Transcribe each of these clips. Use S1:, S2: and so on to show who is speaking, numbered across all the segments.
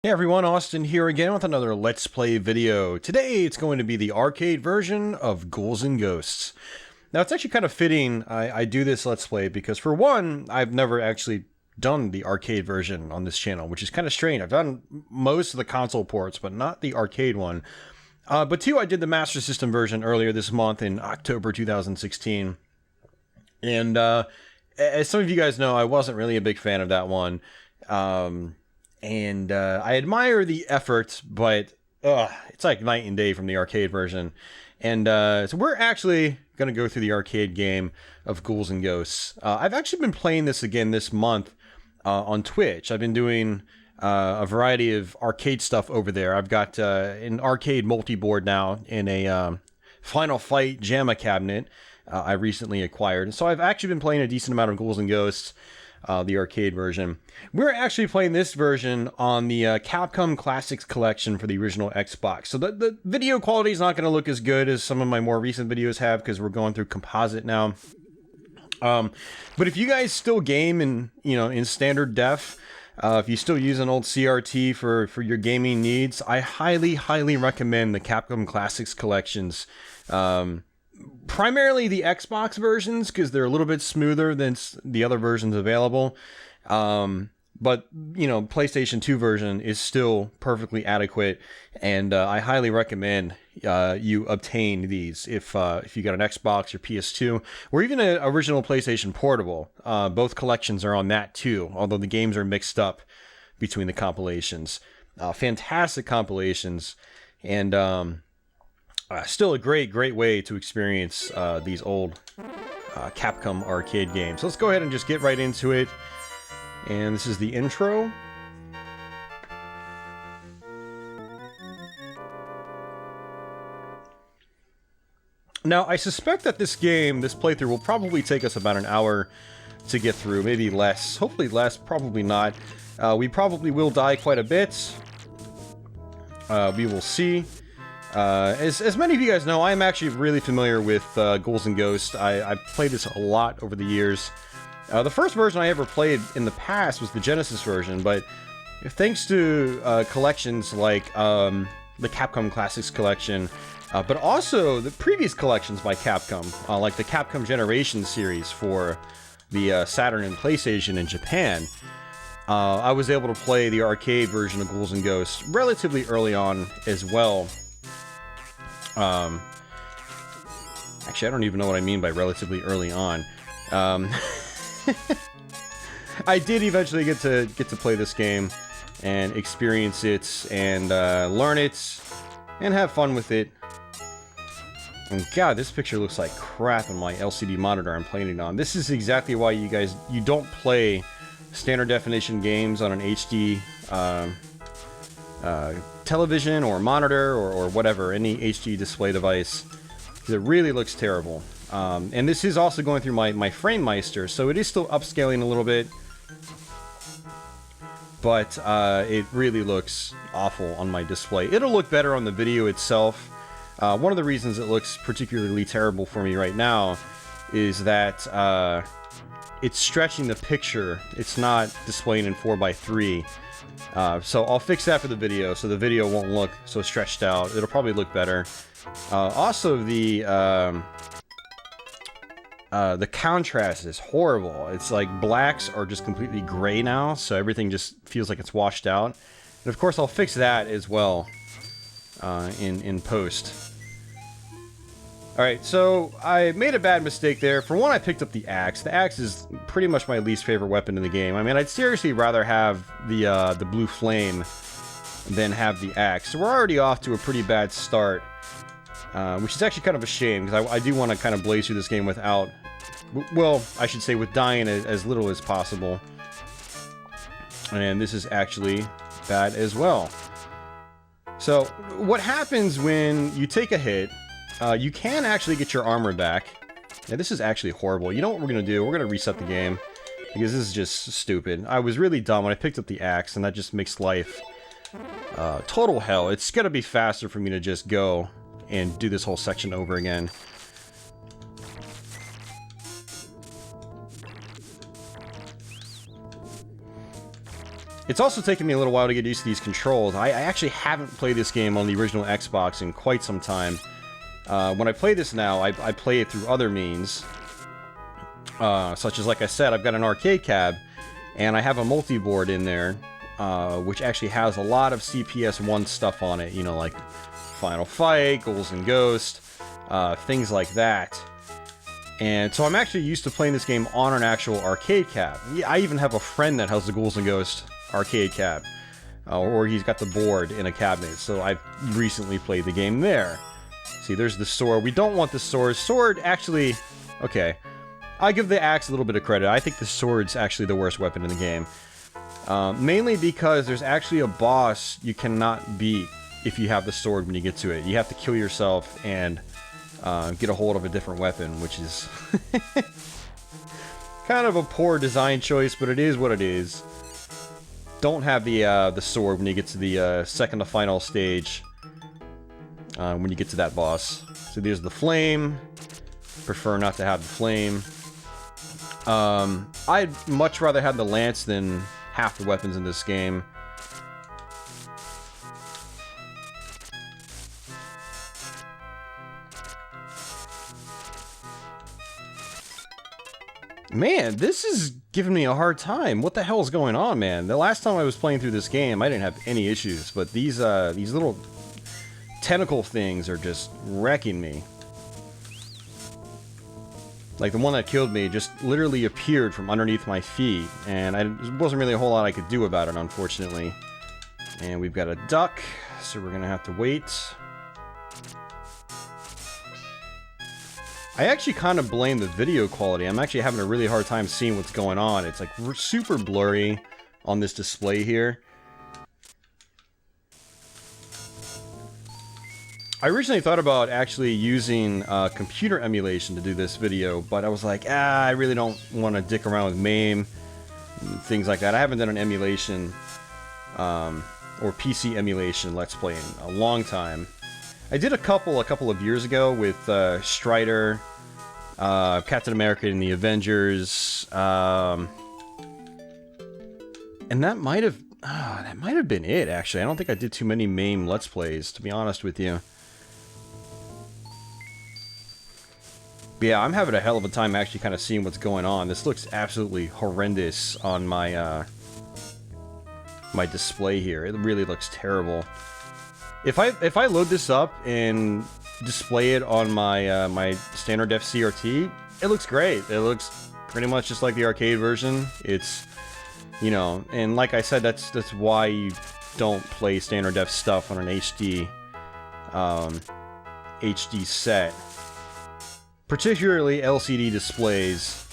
S1: Hey everyone, Austin here again with another Let's Play video. Today it's going to be the arcade version of Ghouls and Ghosts. Now it's actually kind of fitting I do this Let's Play because for one, I've never actually done the arcade version on this channel, which is kind of strange. I've done most of the console ports, but not the arcade one. But two, I did the Master System version earlier this month in October 2016. And as some of you guys know, I wasn't really a big fan of that one. And I admire the effort, but it's like night and day from the arcade version. And so we're actually going to go through the arcade game of Ghouls and Ghosts. I've actually been playing this again this month on Twitch. I've been doing a variety of arcade stuff over there. I've got an arcade multi-board now in a Final Fight JAMA cabinet I recently acquired. And so I've actually been playing a decent amount of Ghouls and Ghosts. The arcade version. We're actually playing this version on the Capcom Classics collection for the original Xbox. So the video quality is not going to look as good as some of my more recent videos have because we're going through composite now. But if you guys still game in standard def, if you still use an old CRT for your gaming needs, I highly recommend the Capcom Classics collections. Primarily the Xbox versions because they're a little bit smoother than the other versions available. But, PlayStation 2 version is still perfectly adequate. And I highly recommend you obtain these if you got an Xbox or PS2 or even an original PlayStation Portable. Both collections are on that too, although the games are mixed up between the compilations. Fantastic compilations. And still a great way to experience these old Capcom arcade games. So let's go ahead and just get right into it. And this is the intro. Now, I suspect that this playthrough will probably take us about an hour to get through, maybe less. Hopefully less, probably not. We probably will die quite a bit. We will see. As many of you guys know, I am actually really familiar with Ghouls and Ghosts. I've played this a lot over the years. The first version I ever played in the past was the Genesis version, but thanks to collections like the Capcom Classics collection, but also the previous collections by Capcom, like the Capcom Generation series for the Saturn and PlayStation in Japan, I was able to play the arcade version of Ghouls and Ghosts relatively early on as well. Actually, I don't even know what I mean by relatively early on. I did eventually get to play this game and experience it and learn it and have fun with it. And God, this picture looks like crap on my LCD monitor I'm playing it on. This is exactly why you don't play standard definition games on an HD television or monitor or whatever, any HD display device, because it really looks terrible. And this is also going through my FrameMeister, so it is still upscaling a little bit, but it really looks awful on my display. It'll look better on the video itself. One of the reasons it looks particularly terrible for me right now is that it's stretching the picture. It's not displaying in 4:3. So I'll fix that for the video, so the video won't look so stretched out. It'll probably look better. Also, the contrast is horrible. It's like blacks are just completely gray now, so everything just feels like it's washed out. And of course, I'll fix that as well in post. Alright, so I made a bad mistake there. For one, I picked up the axe. The axe is pretty much my least favorite weapon in the game. I mean, I'd seriously rather have the blue flame than have the axe. So we're already off to a pretty bad start, which is actually kind of a shame, because I do want to kind of blaze through this game without, well, I should say with dying as little as possible. And this is actually bad as well. So what happens when you take a hit, you can actually get your armor back. Yeah, this is actually horrible. You know what we're going to do? We're going to reset the game, because this is just stupid. I was really dumb when I picked up the axe, and that just makes life total hell. It's going to be faster for me to just go and do this whole section over again. It's also taken me a little while to get used to these controls. I actually haven't played this game on the original Xbox in quite some time. When I play this now, I play it through other means. Such as, like I said, I've got an arcade cab, and I have a multi-board in there, which actually has a lot of CPS1 stuff on it, you know, like Final Fight, Ghouls and Ghosts, things like that. And so I'm actually used to playing this game on an actual arcade cab. I even have a friend that has the Ghouls and Ghosts arcade cab, or he's got the board in a cabinet, so I've recently played the game there. See, there's the sword. We don't want the sword. Sword, actually, okay. I give the axe a little bit of credit. I think the sword's actually the worst weapon in the game. Mainly because there's actually a boss you cannot beat if you have the sword when you get to it. You have to kill yourself and get a hold of a different weapon, which is kind of a poor design choice, but it is what it is. Don't have the sword when you get to the second to final stage. When you get to that boss. So there's the flame. Prefer not to have the flame. I'd much rather have the lance than half the weapons in this game. Man, this is giving me a hard time. What the hell is going on, man? The last time I was playing through this game, I didn't have any issues, but these little tentacle things are just wrecking me. Like, the one that killed me just literally appeared from underneath my feet, and there wasn't really a whole lot I could do about it, unfortunately. And we've got a duck, so we're gonna have to wait. I actually kind of blame the video quality. I'm actually having a really hard time seeing what's going on. It's like super blurry on this display here. I originally thought about actually using computer emulation to do this video, but I was like, I really don't want to dick around with MAME, things like that. I haven't done an emulation or PC emulation Let's Play in a long time. I did a couple of years ago with Strider, Captain America and the Avengers, and that might have been it, actually. I don't think I did too many MAME Let's Plays, to be honest with you. But yeah, I'm having a hell of a time actually kind of seeing what's going on. This looks absolutely horrendous on my my display here. It really looks terrible. If I load this up and display it on my my standard def CRT, it looks great. It looks pretty much just like the arcade version. It's, you know, and like I said, that's why you don't play standard def stuff on an HD HD set. Particularly LCD displays.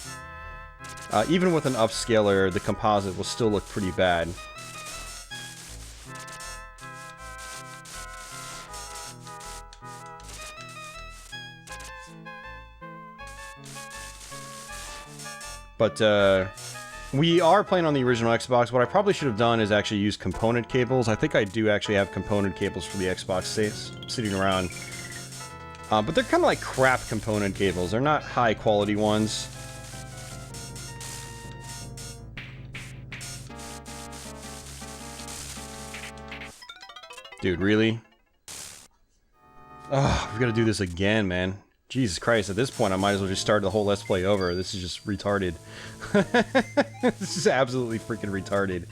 S1: Even with an upscaler, the composite will still look pretty bad. But we are playing on the original Xbox. What I probably should have done is actually use component cables. I think I do actually have component cables for the Xbox sitting around. But they're kind of like crap component cables. They're not high quality ones. Dude, really? Ugh, we've got to do this again, man. Jesus Christ, at this point I might as well just start the whole Let's Play over. This is just retarded. This is absolutely freaking retarded.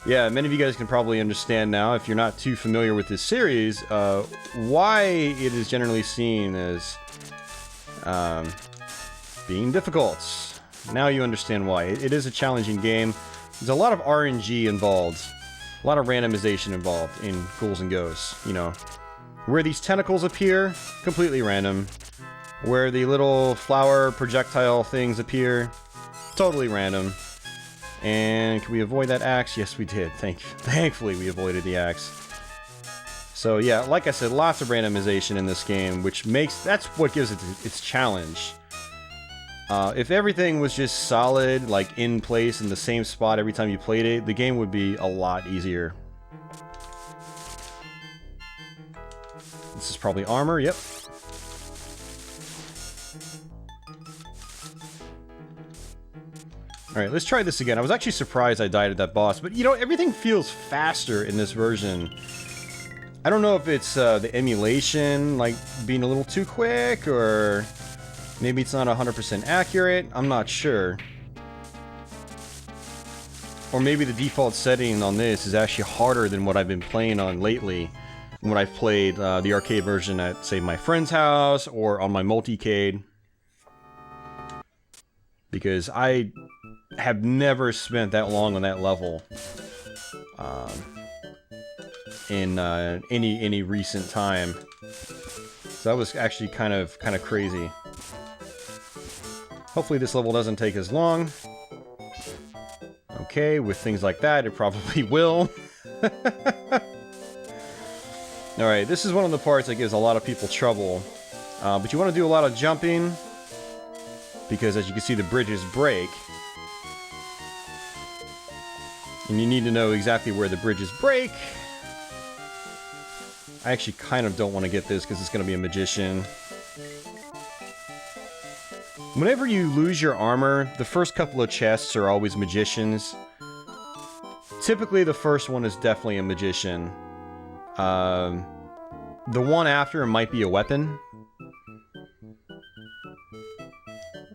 S1: Yeah, many of you guys can probably understand now, if you're not too familiar with this series, why it is generally seen as being difficult. Now you understand why. It is a challenging game. There's a lot of RNG involved. A lot of randomization involved in Ghouls and Ghosts, you know. Where these tentacles appear, completely random. Where the little flower projectile things appear, totally random. And can we avoid that axe? Yes, we did. Thankfully, we avoided the axe. So yeah, like I said, lots of randomization in this game, which that's what gives it its challenge. If everything was just solid, like in place in the same spot every time you played it, the game would be a lot easier. This is probably armor, yep. Alright, let's try this again. I was actually surprised I died at that boss, but you know, everything feels faster in this version. I don't know if it's the emulation, like, being a little too quick, or maybe it's not 100% accurate. I'm not sure. Or maybe the default setting on this is actually harder than what I've been playing on lately. When I've played the arcade version at, say, my friend's house, or on my multicade. Because I have never spent that long on that level in any recent time. So that was actually kind of crazy. Hopefully this level doesn't take as long. Okay, with things like that, it probably will. Alright, this is one of the parts that gives a lot of people trouble. But you want to do a lot of jumping, because as you can see, the bridges break. And you need to know exactly where the bridges break. I actually kind of don't want to get this because it's going to be a magician. Whenever you lose your armor, the first couple of chests are always magicians. Typically, the first one is definitely a magician. The one after might be a weapon.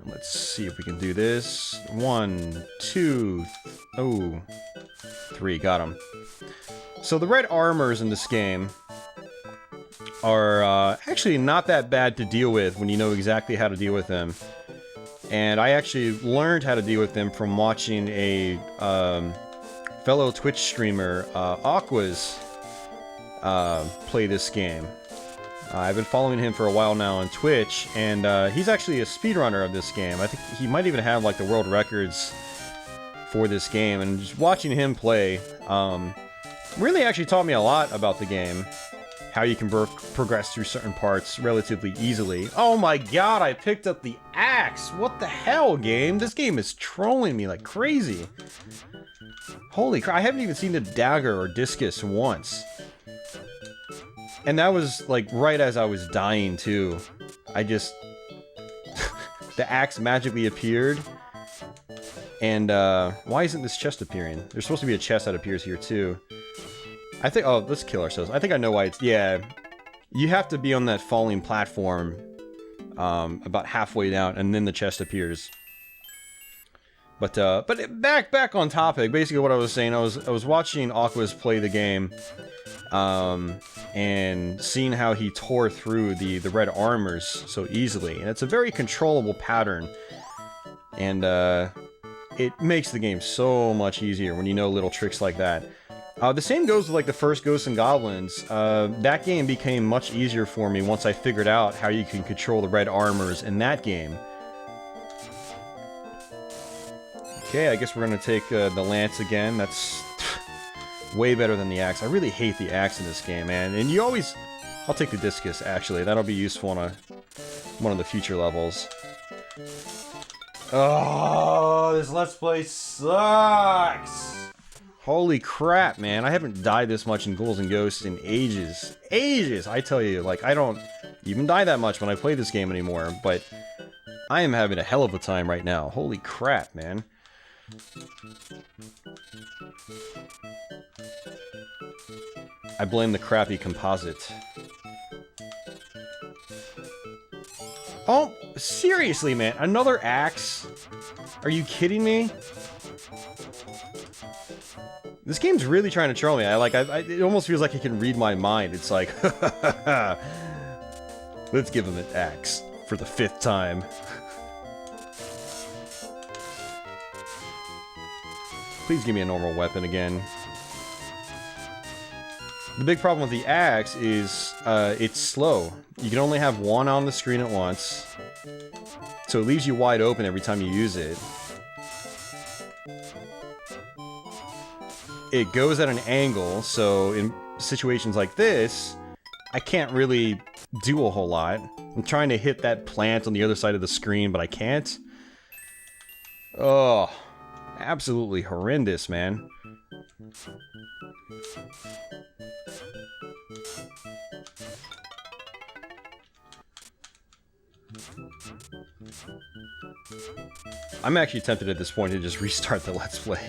S1: Let's see if we can do this. 1, 2, oh, 3, got him. So the red armors in this game are actually not that bad to deal with when you know exactly how to deal with them. And I actually learned how to deal with them from watching a fellow Twitch streamer, Aquas, play this game. I've been following him for a while now on Twitch, and he's actually a speedrunner of this game. I think he might even have like the world records for this game, and just watching him play really actually taught me a lot about the game. How you can progress through certain parts relatively easily. Oh my god, I picked up the axe! What the hell, game? This game is trolling me like crazy. Holy crap, I haven't even seen the dagger or discus once. And that was, like, right as I was dying, too. I just... the axe magically appeared. And, why isn't this chest appearing? There's supposed to be a chest that appears here, too. I think... oh, let's kill ourselves. I think I know why it's... yeah. You have to be on that falling platform about halfway down, and then the chest appears. But back on topic. Basically, what I was saying, I was watching Aquas play the game, and seeing how he tore through the red armors so easily, and it's a very controllable pattern, and it makes the game so much easier when you know little tricks like that. The same goes with like the first Ghosts and Goblins. That game became much easier for me once I figured out how you can control the red armors in that game. Okay, I guess we're gonna take the lance again. That's way better than the axe. I really hate the axe in this game, man. And you always... I'll take the discus, actually. That'll be useful on one of the future levels. Oh, this Let's Play sucks! Holy crap, man. I haven't died this much in Ghouls and Ghosts in ages. Ages! I tell you, like, I don't even die that much when I play this game anymore, but I am having a hell of a time right now. Holy crap, man. I blame the crappy composite. Oh, seriously, man. Another axe? Are you kidding me? This game's really trying to troll me. It almost feels like it can read my mind. It's like, let's give him an axe for the 5th time. Please give me a normal weapon again. The big problem with the axe is it's slow. You can only have one on the screen at once, so it leaves you wide open every time you use it. It goes at an angle, so in situations like this, I can't really do a whole lot. I'm trying to hit that plant on the other side of the screen, but I can't. Oh, absolutely horrendous, man. I'm actually tempted at this point to just restart the Let's Play.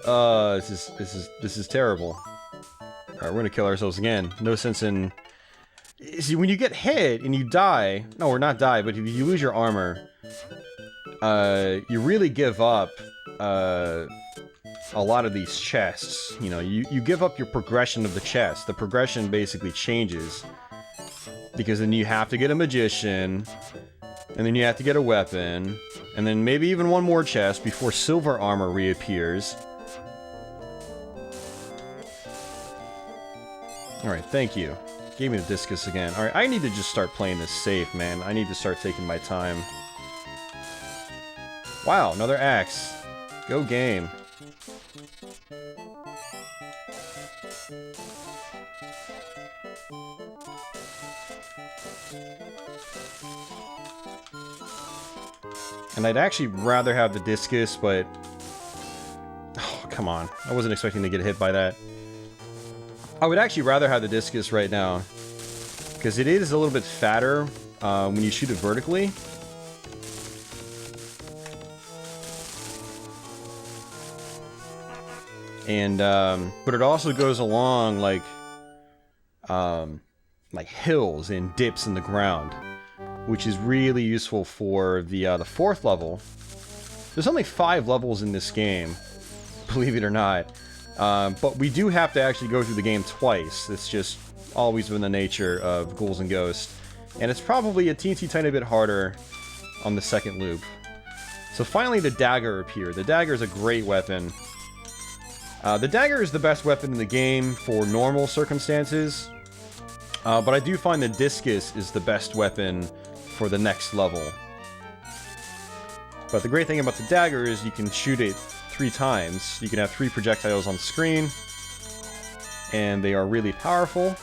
S1: This is terrible. Alright, we're gonna kill ourselves again. No sense in... See, when you get hit and you die... No, or not die, but if you lose your armor... you really give up... a lot of these chests. You know, you give up your progression of the chest. The progression basically changes. Because then you have to get a magician... And then you have to get a weapon... And then maybe even one more chest before silver armor reappears. Alright, thank you. Gave me the discus again. Alright, I need to just start playing this safe, man. I need to start taking my time. Wow, another axe. Go game. And I'd actually rather have the discus, but... Oh, come on. I wasn't expecting to get hit by that. I would actually rather have the discus right now. Because it is a little bit fatter when you shoot it vertically. And, but it also goes along like hills and dips in the ground. Which is really useful for the fourth level. There's only 5 levels in this game, believe it or not. But we do have to actually go through the game twice. It's just always been the nature of Ghouls and Ghosts. And it's probably a teensy tiny bit harder on the second loop. So finally the dagger appeared. The dagger is a great weapon. The dagger is the best weapon in the game for normal circumstances. But I do find the discus is the best weapon for the next level. But the great thing about the dagger is you can shoot it 3 times. You can have 3 projectiles on the screen. And they are really powerful.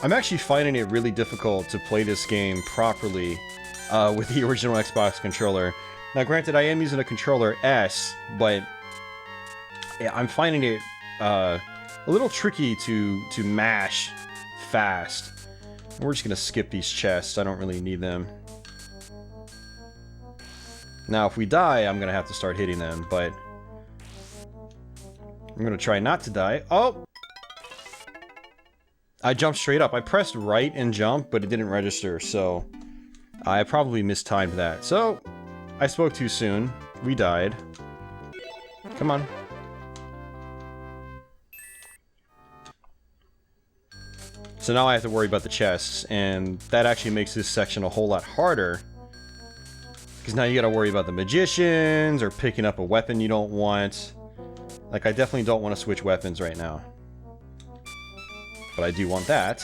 S1: I'm actually finding it really difficult to play this game properly with the original Xbox controller. Now, granted, I am using a controller S, but yeah, I'm finding it a little tricky to mash fast. We're just gonna skip these chests. I don't really need them. Now, if we die, I'm gonna have to start hitting them, but I'm gonna try not to die. Oh! I jumped straight up. I pressed right and jump, but it didn't register, so I probably mistimed that. So, I spoke too soon. We died. Come on. So now I have to worry about the chests, and that actually makes this section a whole lot harder. Because now you gotta worry about the magicians, or picking up a weapon you don't want. Like, I definitely don't want to switch weapons right now. But I do want that.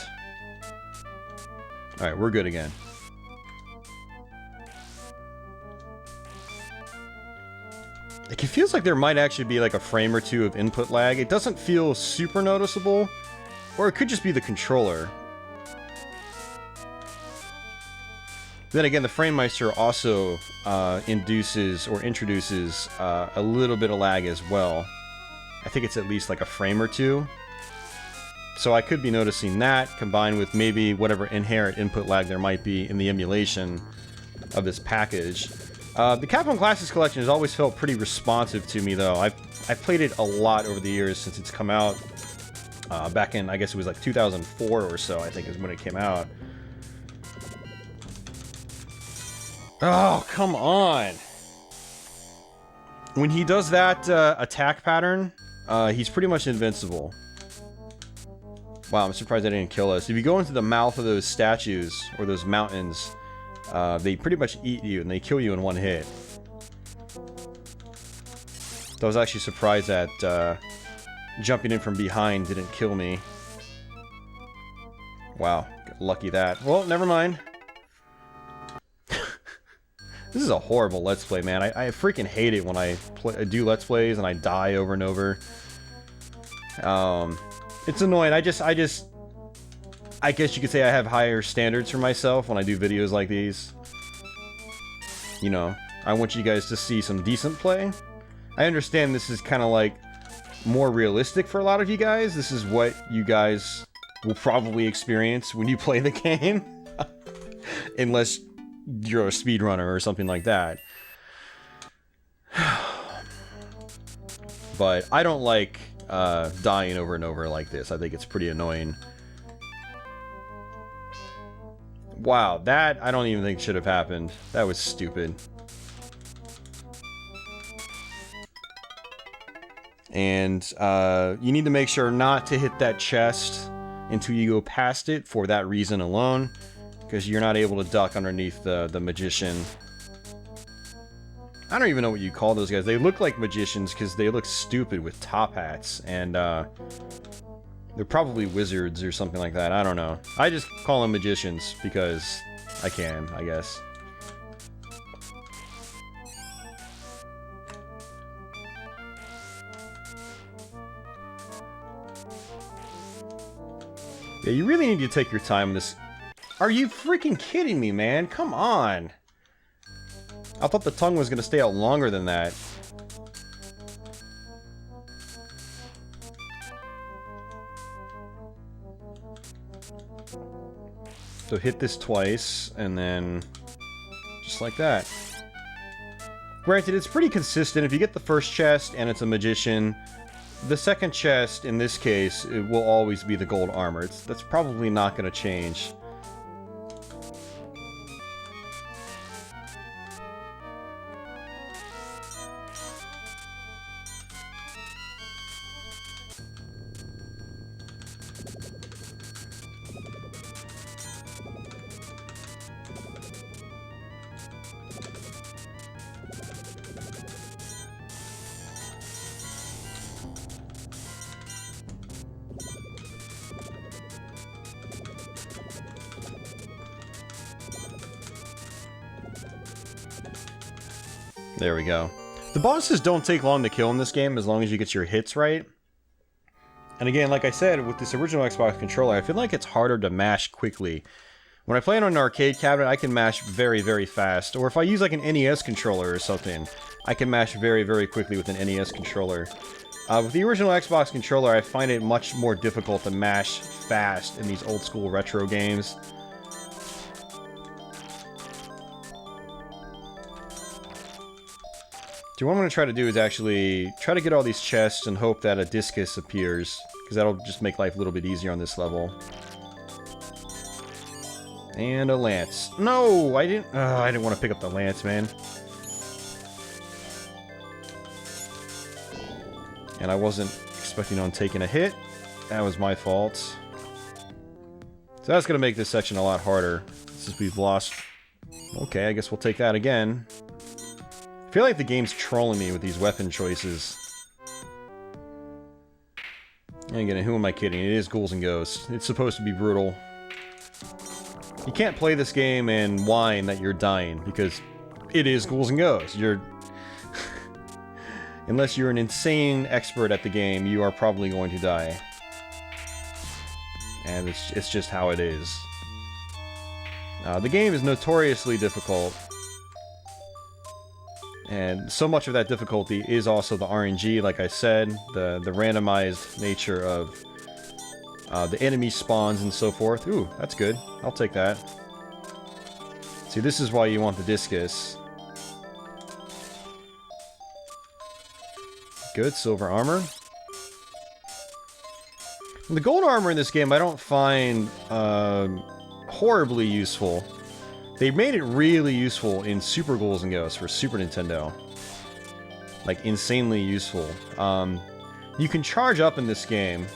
S1: Alright, we're good again. Like, it feels like there might actually be like a frame or two of input lag. It doesn't feel super noticeable. Or it could just be the controller. Then again, the FrameMeister also introduces a little bit of lag as well. I think it's at least like a frame or two. So I could be noticing that, combined with maybe whatever inherent input lag there might be in the emulation of this package. The Capcom Classics Collection has always felt pretty responsive to me, though. I've played it a lot over the years since it's come out. Back in, I guess it was like 2004 or so, I think is when it came out. Oh, come on! When he does that attack pattern, he's pretty much invincible. Wow, I'm surprised they didn't kill us. If you go into the mouth of those statues, or those mountains, they pretty much eat you, and they kill you in one hit. So I was actually surprised that jumping in from behind didn't kill me. Wow, got lucky that. Well, never mind. This is a horrible Let's Play, man. I freaking hate it when I do Let's Plays and I die over and over. It's annoying. I guess you could say I have higher standards for myself when I do videos like these. You know, I want you guys to see some decent play. I understand this is kind of like more realistic for a lot of you guys. This is what you guys will probably experience when you play the game. Unless you're a speedrunner or something like that. But I don't like dying over and over like this. I think it's pretty annoying. Wow, that I don't even think should have happened. That was stupid. And you need to make sure not to hit that chest until you go past it for that reason alone. Because you're not able to duck underneath the magician. I don't even know what you call those guys. They look like magicians because they look stupid with top hats. And they're probably wizards or something like that. I don't know. I just call them magicians because I can, I guess. Yeah, you really need to take your time with this. Are you freaking kidding me, man? Come on. I thought the tongue was going to stay out longer than that. So hit this twice, and then just like that. Granted, it's pretty consistent. If you get the first chest and it's a magician, the second chest, in this case, it will always be the gold armor. That's probably not going to change. There we go. The bosses don't take long to kill in this game as long as you get your hits right. And again, like I said, with this original Xbox controller, I feel like it's harder to mash quickly. When I play it on an arcade cabinet, I can mash very, very fast. Or if I use like an NES controller or something, I can mash very, very quickly with an NES controller. With the original Xbox controller, I find it much more difficult to mash fast in these old school retro games. So what I'm going to try to do is actually try to get all these chests and hope that a discus appears, because that'll just make life a little bit easier on this level. And a lance. No, I didn't want to pick up the lance, man. And I wasn't expecting on taking a hit. That was my fault. So that's going to make this section a lot harder, since we've lost. Okay, I guess we'll take that again. I feel like the game's trolling me with these weapon choices. And again, who am I kidding? It is Ghouls and Ghosts. It's supposed to be brutal. You can't play this game and whine that you're dying, because it is Ghouls and Ghosts. You're... Unless you're an insane expert at the game, you are probably going to die. And it's just how it is. The game is notoriously difficult. And so much of that difficulty is also the RNG, like I said, the randomized nature of the enemy spawns and so forth. Ooh, that's good. I'll take that. See, this is why you want the discus. Good, silver armor. And the gold armor in this game I don't find horribly useful. They made it really useful in Super Ghouls and Ghosts for Super Nintendo. Like, insanely useful. You can charge up in this game.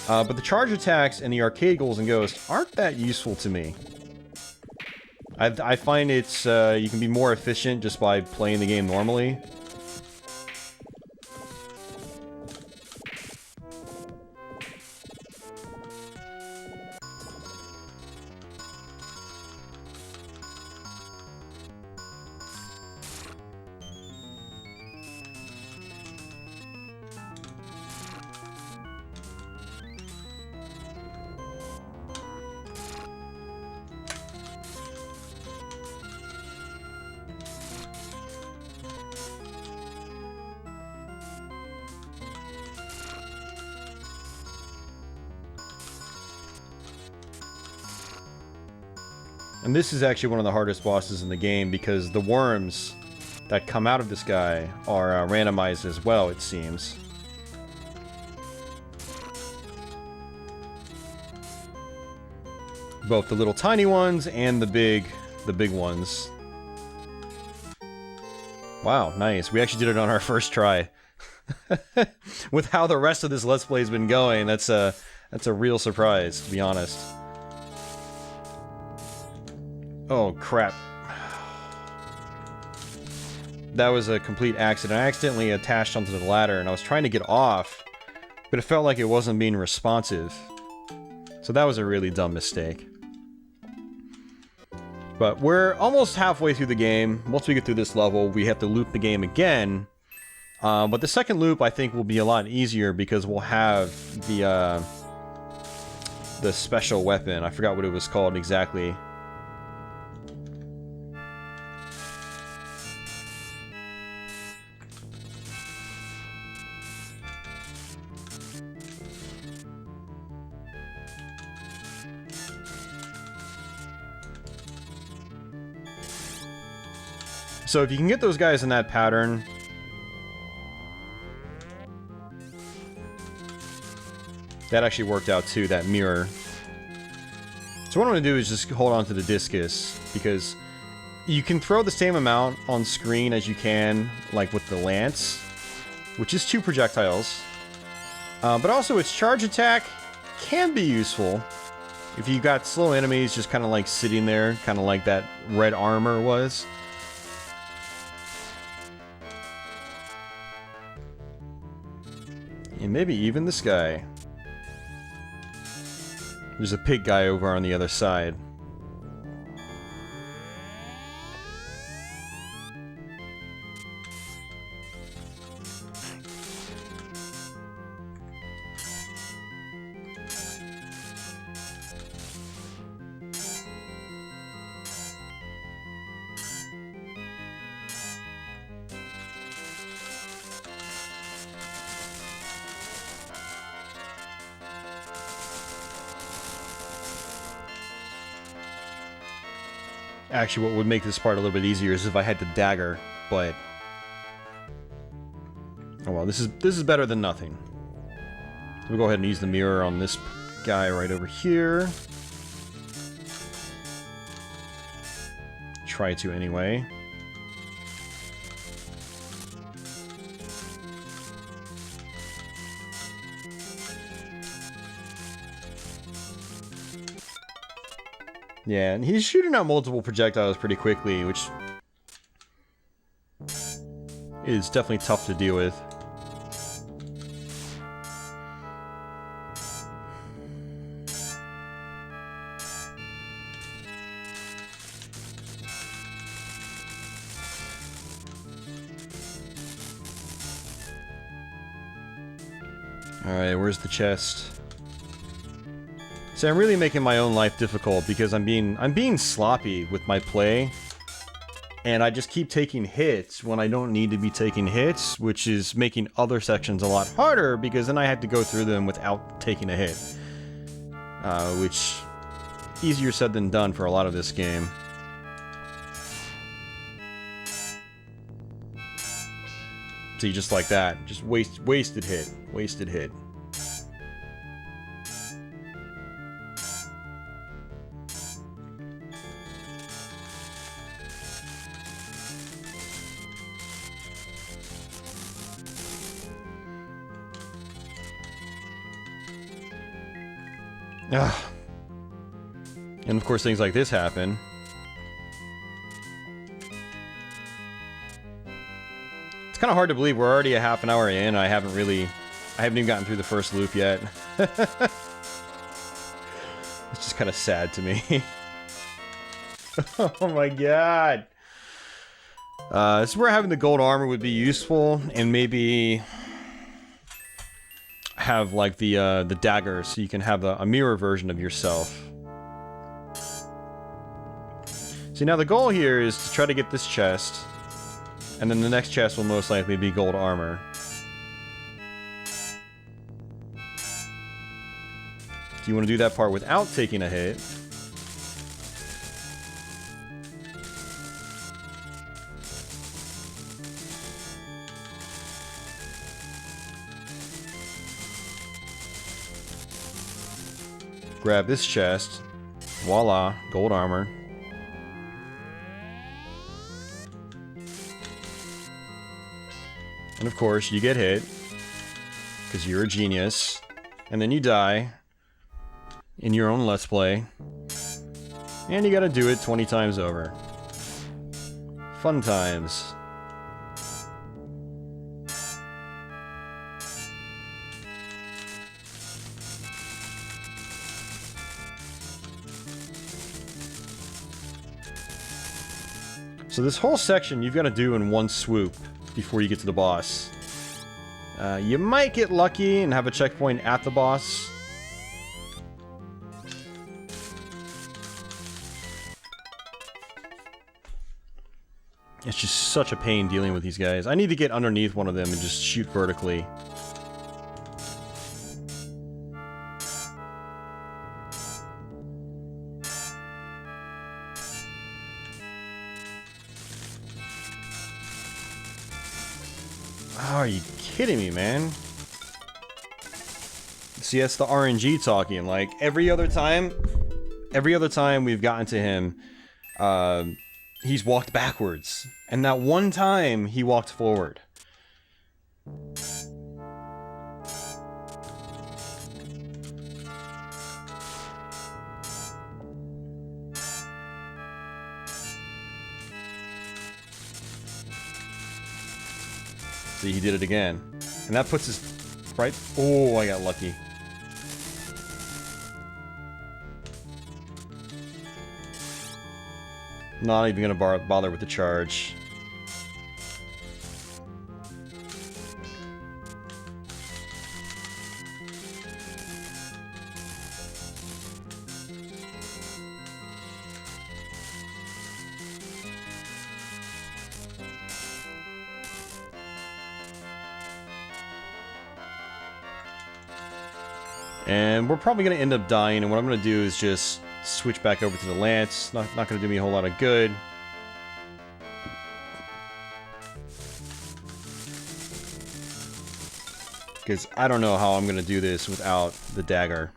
S1: But the charge attacks in the arcade Ghouls and Ghosts aren't that useful to me. I find it's, you can be more efficient just by playing the game normally. And this is actually one of the hardest bosses in the game because the worms that come out of this guy are randomized as well, it seems. Both the little tiny ones and the big ones. Wow, nice. We actually did it on our first try. With how the rest of this Let's Play has been going, that's a real surprise, to be honest. Oh, crap. That was a complete accident. I accidentally attached onto the ladder, and I was trying to get off, but it felt like it wasn't being responsive. So that was a really dumb mistake. But we're almost halfway through the game. Once we get through this level, we have to loop the game again. But the second loop, I think, will be a lot easier because we'll have the special weapon. I forgot what it was called exactly. So if you can get those guys in that pattern... That actually worked out too, that mirror. So what I'm going to do is just hold on to the discus, because you can throw the same amount on screen as you can, like with the lance, which is 2 projectiles. But also its charge attack can be useful if you got slow enemies just kind of like sitting there, kind of like that red armor was. And maybe even this guy. There's a pig guy over on the other side. Actually, what would make this part a little bit easier is if I had the dagger, but... Oh well, this is better than nothing. So we'll go ahead and use the mirror on this guy right over here. Try to anyway. Yeah, and he's shooting out multiple projectiles pretty quickly, which is definitely tough to deal with. Alright, where's the chest? So I'm really making my own life difficult because I'm being sloppy with my play, and I just keep taking hits when I don't need to be taking hits, which is making other sections a lot harder because then I have to go through them without taking a hit, which easier said than done for a lot of this game. See, just like that, just wasted hit. Ugh. And of course things like this happen. It's kind of hard to believe we're already a half an hour in. I haven't even gotten through the first loop yet. It's just kind of sad to me. Oh my god. This is where having the gold armor would be useful, and maybe have like the dagger, so you can have a mirror version of yourself. See, now the goal here is to try to get this chest, and then the next chest will most likely be gold armor. So you want to do that part without taking a hit. grab this chest. Voila, gold armor. And of course, you get hit, because you're a genius. And then you die in your own Let's Play. And you gotta do it 20 times over. Fun times. So this whole section you've got to do in one swoop before you get to the boss. You might get lucky and have a checkpoint at the boss. It's just such a pain dealing with these guys. I need to get underneath one of them and just shoot vertically. Oh, are you kidding me, man? See, that's the RNG talking. Like, every other time we've gotten to him, he's walked backwards. And that one time, he walked forward. See, he did it again. And that puts us right... Oh, I got lucky. Not even gonna bother with the charge. And we're probably going to end up dying, and what I'm going to do is just switch back over to the lance. Not going to do me a whole lot of good. Because I don't know how I'm going to do this without the dagger.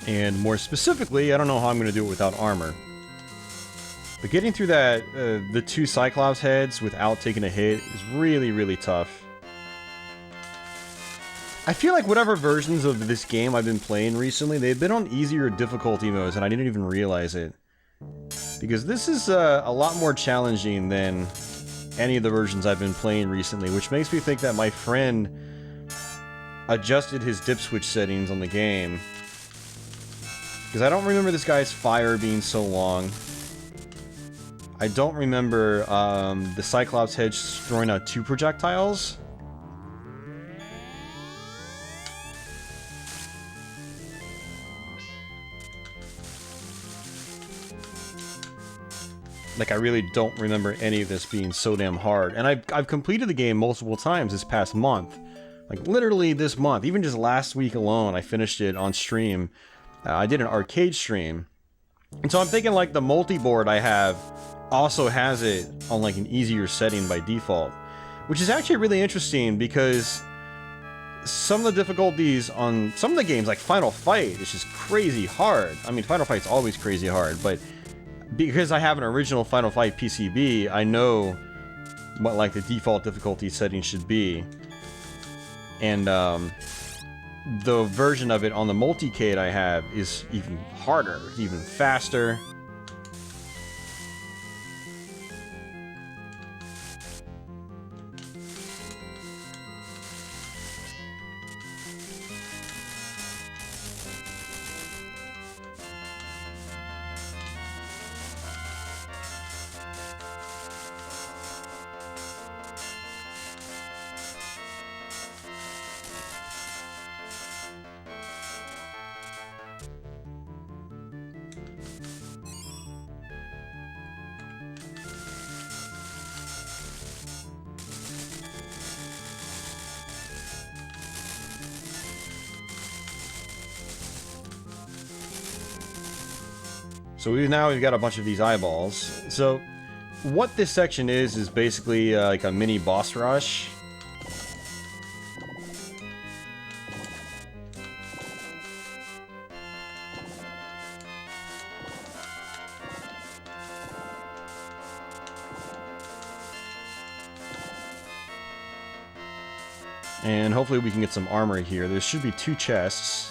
S1: And more specifically, I don't know how I'm going to do it without armor. But getting through that, the two Cyclops heads without taking a hit is really, really tough. I feel like whatever versions of this game I've been playing recently, they've been on easier difficulty modes, and I didn't even realize it. Because this is a lot more challenging than any of the versions I've been playing recently, which makes me think that my friend adjusted his dip switch settings on the game. Because I don't remember this guy's fire being so long. I don't remember the Cyclops head throwing out 2 projectiles. Like, I really don't remember any of this being so damn hard. And I've completed the game multiple times this past month. Like, literally this month. Even just last week alone, I finished it on stream. I did an arcade stream. And so I'm thinking, like, the multi-board I have also has it on, like, an easier setting by default. Which is actually really interesting, because some of the difficulties on some of the games, like Final Fight, is just crazy hard. I mean, Final Fight's always crazy hard, but because I have an original Final Fight PCB, I know what, like, the default difficulty setting should be. And, the version of it on the multicade I have is even harder, even faster. So we've got a bunch of these eyeballs. So what this section is basically like a mini boss rush. And hopefully we can get some armor here. There should be 2 chests.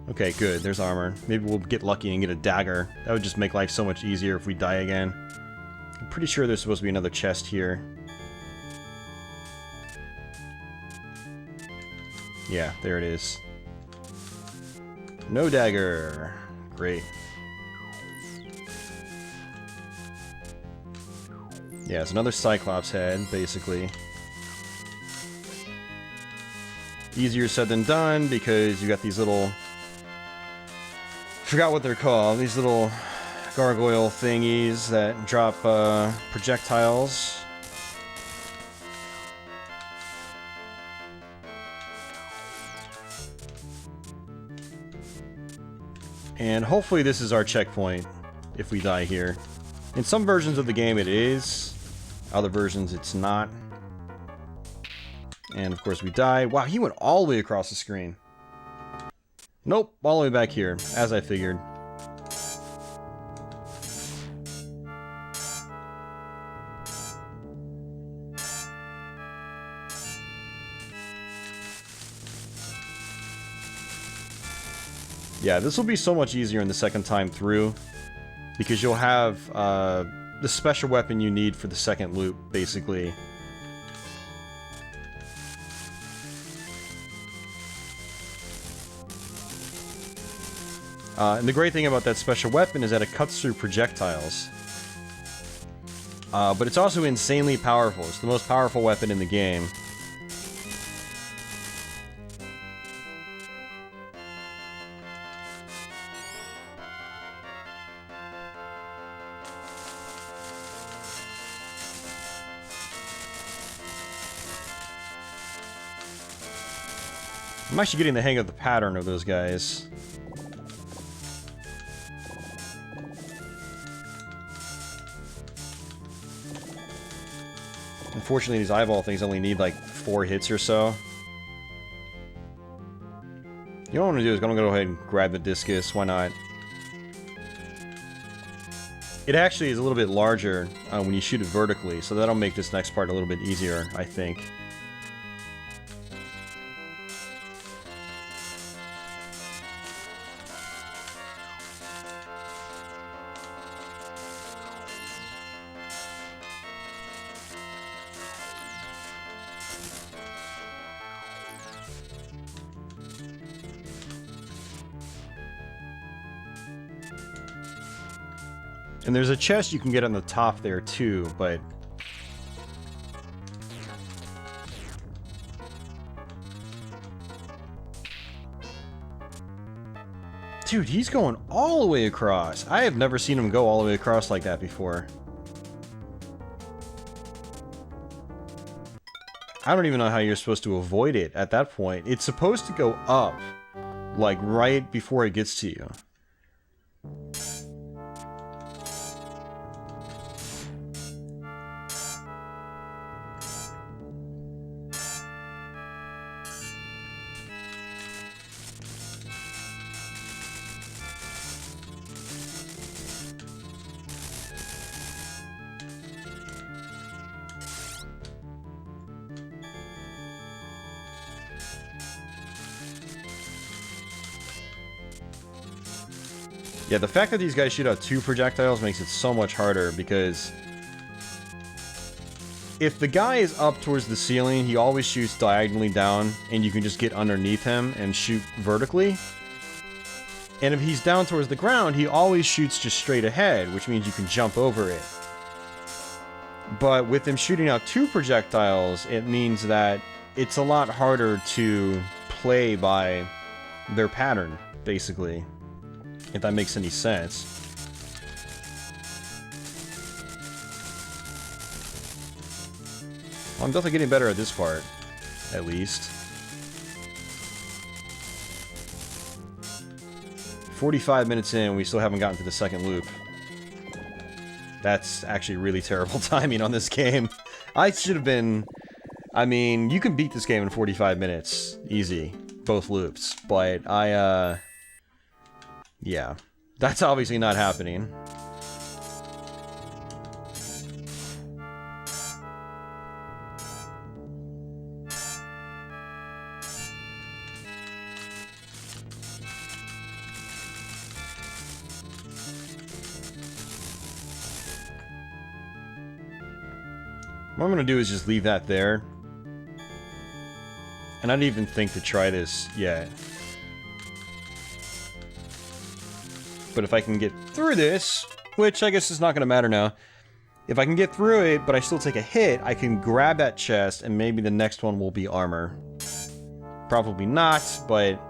S1: Okay, good. There's armor. Maybe we'll get lucky and get a dagger. That would just make life so much easier if we die again. I'm pretty sure there's supposed to be another chest here. Yeah, there it is. No dagger. Great. Yeah, it's another Cyclops head, basically. Easier said than done, because you got these little... forgot what they're called. These little gargoyle thingies that drop projectiles. And hopefully this is our checkpoint if we die here. In some versions of the game it is. Other versions it's not. And of course we die. Wow, he went all the way across the screen. Nope, all the way back here, as I figured. Yeah, this will be so much easier in the second time through, because you'll have the special weapon you need for the second loop, basically. And the great thing about that special weapon is that it cuts through projectiles. But it's also insanely powerful. It's the most powerful weapon in the game. I'm actually getting the hang of the pattern of those guys. Unfortunately, these eyeball things only need like 4 hits or so. You know what I'm going to do is I'm going to go ahead and grab the discus. Why not? It actually is a little bit larger when you shoot it vertically, so that'll make this next part a little bit easier, I think. And there's a chest you can get on the top there too, but... Dude, he's going all the way across. I have never seen him go all the way across like that before. I don't even know how you're supposed to avoid it at that point. It's supposed to go up, like right before it gets to you. Yeah, the fact that these guys shoot out 2 projectiles makes it so much harder, because if the guy is up towards the ceiling, he always shoots diagonally down, and you can just get underneath him and shoot vertically. And if he's down towards the ground, he always shoots just straight ahead, which means you can jump over it. But with him shooting out 2 projectiles, it means that it's a lot harder to play by their pattern, basically. If that makes any sense. Well, I'm definitely getting better at this part, at least. 45 minutes in, we still haven't gotten to the second loop. That's actually really terrible timing on this game. I should have been... I mean, you can beat this game in 45 minutes. Easy. Both loops. But yeah. That's obviously not happening. What I'm gonna do is just leave that there. And I didn't even think to try this yet. But if I can get through this, which I guess is not gonna matter now. If I can get through it, but I still take a hit, I can grab that chest, and maybe the next one will be armor. Probably not, but...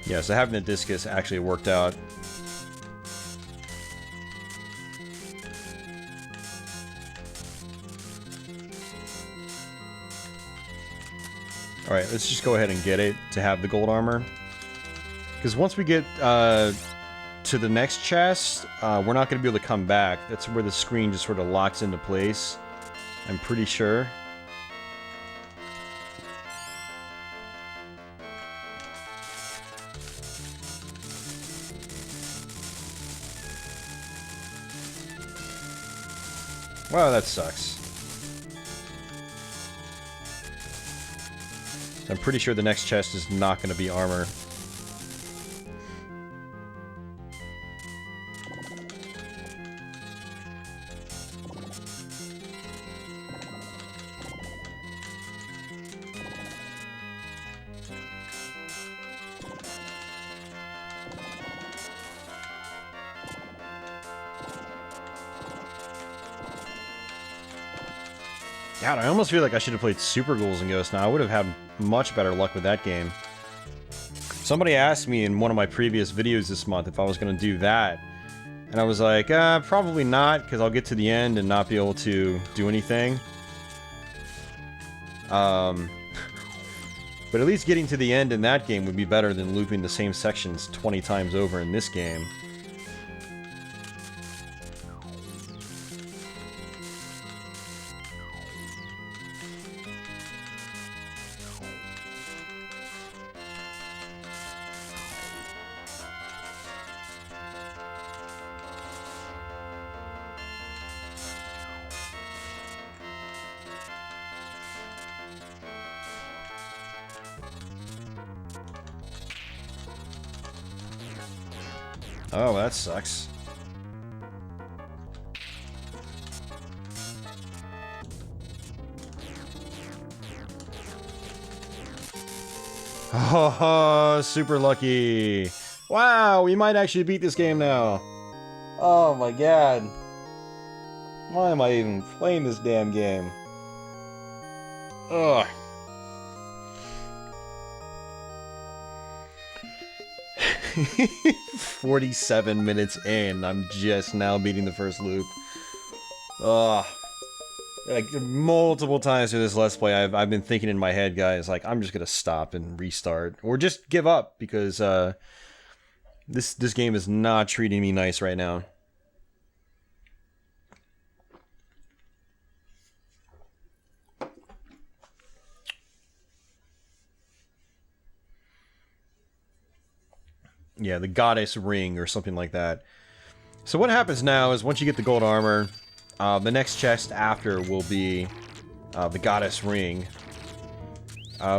S1: yeah, so having the discus actually worked out. Alright, let's just go ahead and get it to have the gold armor. Because once we get to the next chest, we're not going to be able to come back. That's where the screen just sort of locks into place. I'm pretty sure. Wow, that sucks. I'm pretty sure the next chest is not going to be armor. God, I almost feel like I should have played Super Ghouls and Ghosts now. I would have had much better luck with that game. Somebody asked me in one of my previous videos this month if I was going to do that. And I was like, probably not, because I'll get to the end and not be able to do anything. But at least getting to the end in that game would be better than looping the same sections 20 times over in this game. Oh, that sucks. Oh, super lucky. Wow, we might actually beat this game now. Oh my god. Why am I even playing this damn game? Ugh. "47 minutes in, I'm just now beating the first loop." Ugh. Like, multiple times through this Let's Play, I've been thinking in my head, guys, like, I'm just gonna stop and restart. Or just give up, because, this game is not treating me nice right now. Yeah, the goddess ring or something like that. So what happens now is once you get the gold armor, the next chest after will be the goddess ring,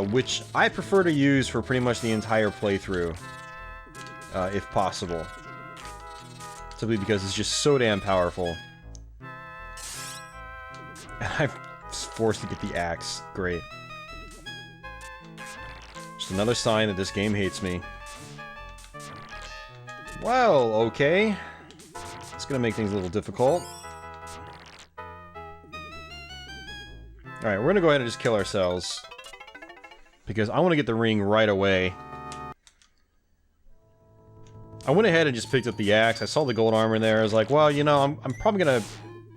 S1: which I prefer to use for pretty much the entire playthrough, if possible. Simply because it's just so damn powerful. And I'm forced to get the axe. Great. Just another sign that this game hates me. Well, okay. It's gonna make things a little difficult. Alright, we're gonna go ahead and just kill ourselves. Because I want to get the ring right away. I went ahead and just picked up the axe. I saw the gold armor there. I was like, well, you know, I'm probably gonna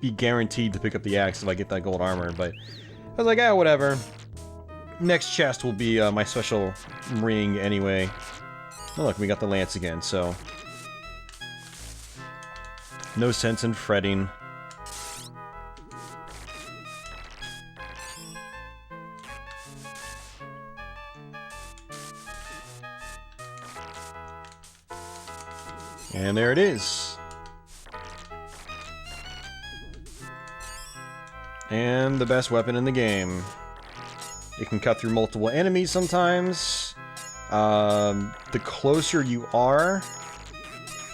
S1: be guaranteed to pick up the axe if I get that gold armor. But I was like, ah, whatever. Next chest will be my special ring anyway. Oh, look, we got the lance again, so... no sense in fretting. And there it is. And the best weapon in the game. It can cut through multiple enemies sometimes. The closer you are,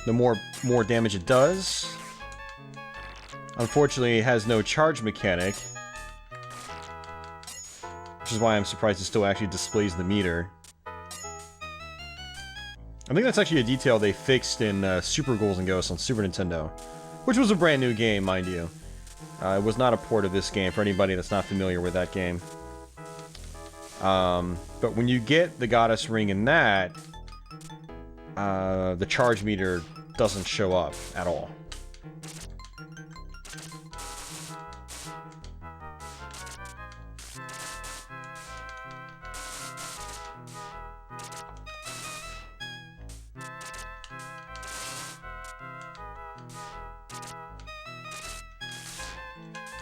S1: the more damage it does. Unfortunately, it has no charge mechanic. Which is why I'm surprised it still actually displays the meter. I think that's actually a detail they fixed in Super Ghouls and Ghosts on Super Nintendo. Which was a brand new game, mind you. It was not a port of this game for anybody that's not familiar with that game. But when you get the Goddess Ring in that, the charge meter doesn't show up at all.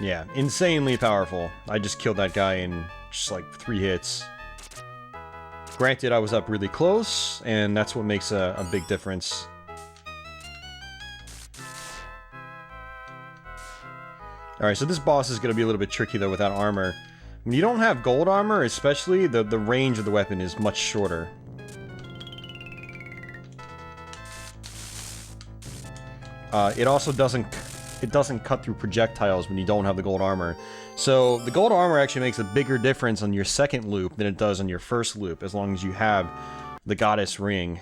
S1: Yeah, insanely powerful. I just killed that guy in just like 3 hits. Granted, I was up really close, and that's what makes a big difference. Alright, so this boss is going to be a little bit tricky though without armor. When you don't have gold armor, especially, the range of the weapon is much shorter. It also doesn't cut through projectiles when you don't have the gold armor. So the gold armor actually makes a bigger difference on your second loop than it does on your first loop, as long as you have the Goddess Ring.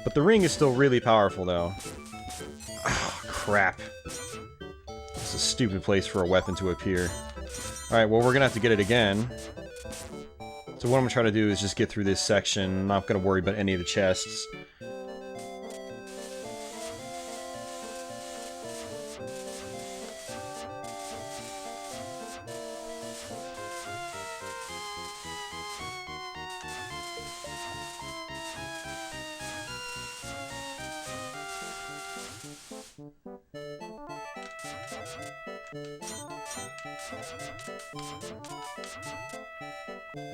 S1: But the ring is still really powerful, though. Oh, crap. It's a stupid place for a weapon to appear. Alright, well, we're gonna have to get it again. So what I'm gonna try to do is just get through this section. I'm not gonna worry about any of the chests.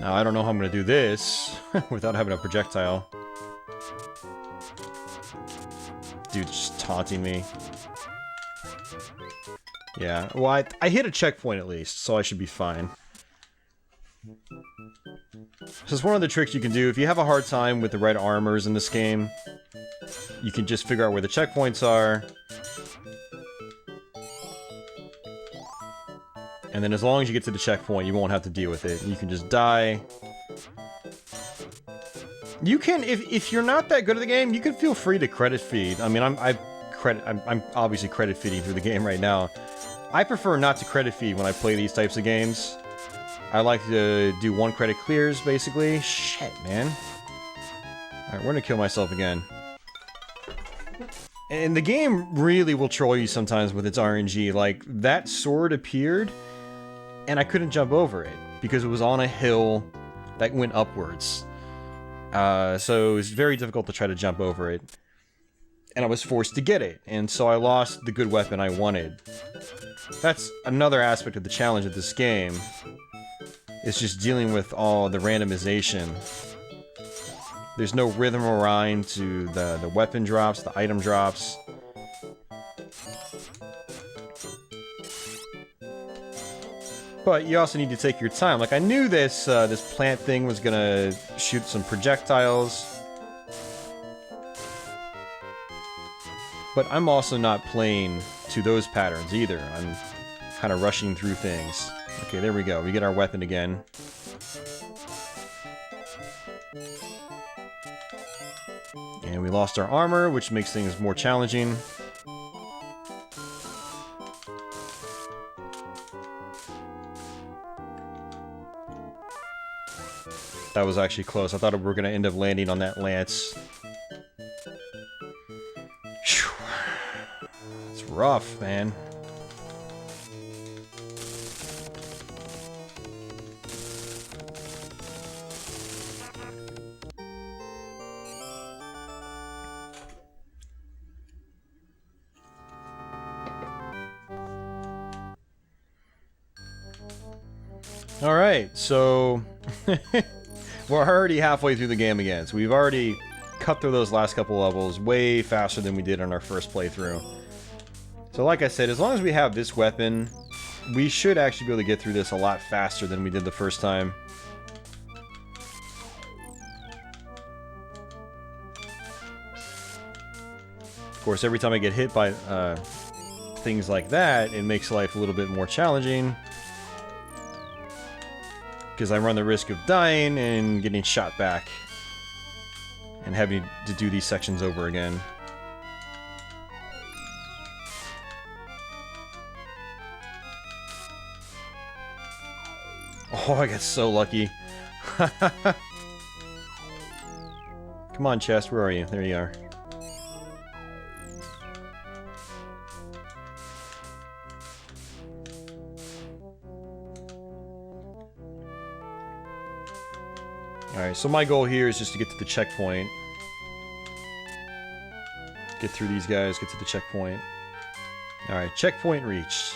S1: Now, I don't know how I'm gonna do this without having a projectile. Dude's just taunting me. Yeah, well, I hit a checkpoint at least, so I should be fine. This is one of the tricks you can do. If you have a hard time with the red armors in this game, you can just figure out where the checkpoints are. And then as long as you get to the checkpoint, you won't have to deal with it. You can just die. You can, if you're not that good at the game, you can feel free to credit feed. I mean, I'm obviously credit feeding through the game right now. I prefer not to credit feed when I play these types of games. I like to do 1 credit clears, basically. Shit, man. Alright, we're gonna kill myself again. And the game really will troll you sometimes with its RNG. Like, that sword appeared, and I couldn't jump over it, because it was on a hill that went upwards. So it was very difficult to try to jump over it. And I was forced to get it, and so I lost the good weapon I wanted. That's another aspect of the challenge of this game. It's just dealing with all the randomization. There's no rhythm or rhyme to the weapon drops, the item drops. But you also need to take your time. Like, I knew this this plant thing was gonna shoot some projectiles. But I'm also not playing to those patterns either. I'm kind of rushing through things. Okay, there we go. We get our weapon again. And we lost our armor, which makes things more challenging. That was actually close. I thought we were going to end up landing on that lance. Whew. It's rough, man. Alright, so we're already halfway through the game again. So we've already cut through those last couple levels way faster than we did on our first playthrough. So like I said, as long as we have this weapon, we should actually be able to get through this a lot faster than we did the first time. Of course, every time I get hit by things like that, it makes life a little bit more challenging. Because I run the risk of dying and getting shot back. And having to do these sections over again. Oh, I got so lucky. Come on, chest, where are you? There you are. Alright, so my goal here is just to get to the checkpoint. Get through these guys, get to the checkpoint. Alright, checkpoint reached.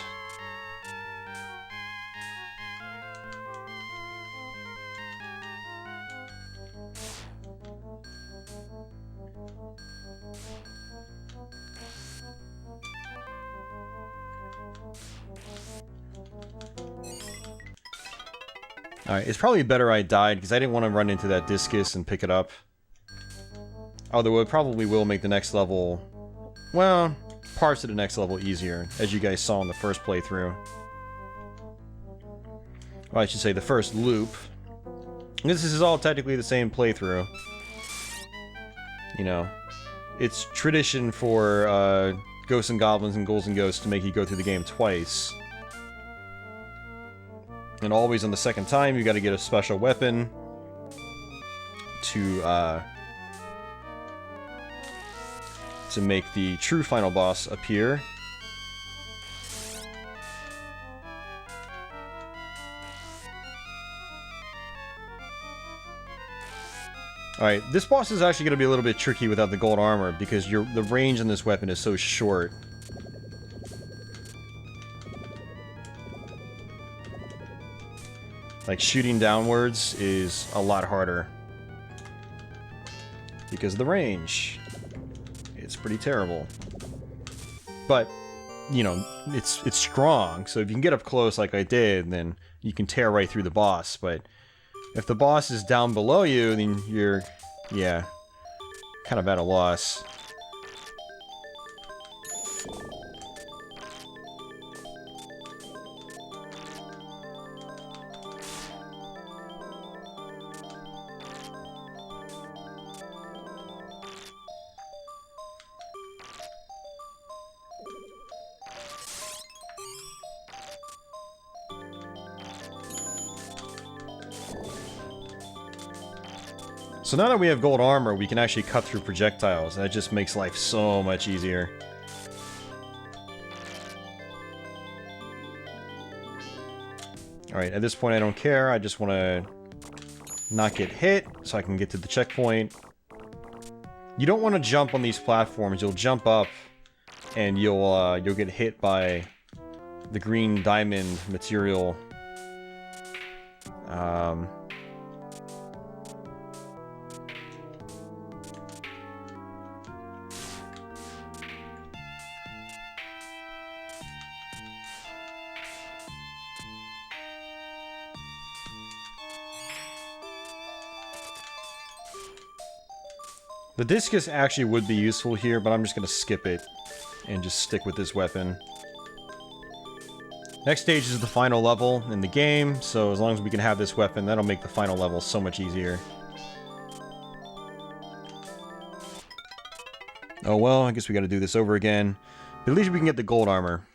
S1: Alright, it's probably better I died, because I didn't want to run into that discus and pick it up. Although it probably will make the next level, well, parts of the next level easier, as you guys saw in the first playthrough. Well, I should say the first loop. This is all technically the same playthrough. You know, it's tradition for Ghosts and Goblins and Ghouls and Ghosts to make you go through the game twice. And always on the second time, you got to get a special weapon to make the true final boss appear. Alright, this boss is actually going to be a little bit tricky without the gold armor, because the range on this weapon is so short. Like, shooting downwards is a lot harder. Because of the range. It's pretty terrible. But, you know, it's strong, so if you can get up close like I did, then you can tear right through the boss. But if the boss is down below you, then you're, yeah, kind of at a loss. So now that we have gold armor, we can actually cut through projectiles. That just makes life so much easier. Alright, at this point I don't care. I just want to not get hit so I can get to the checkpoint. You don't want to jump on these platforms. You'll jump up and you'll get hit by the green diamond material. The discus actually would be useful here, but I'm just going to skip it and just stick with this weapon. Next stage is the final level in the game, so as long as we can have this weapon, that'll make the final level so much easier. Oh well, I guess we got to do this over again. But at least we can get the gold armor.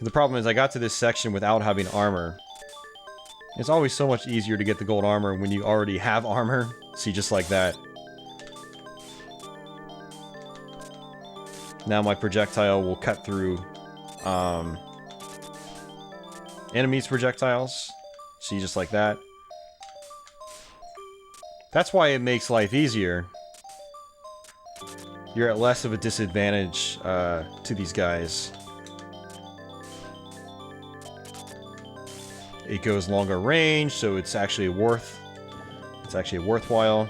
S1: The problem is I got to this section without having armor. It's always so much easier to get the gold armor when you already have armor. See, just like that. Now my projectile will cut through enemies' projectiles. See, just like that. That's why it makes life easier. You're at less of a disadvantage to these guys. It goes longer range, so it's actually worthwhile.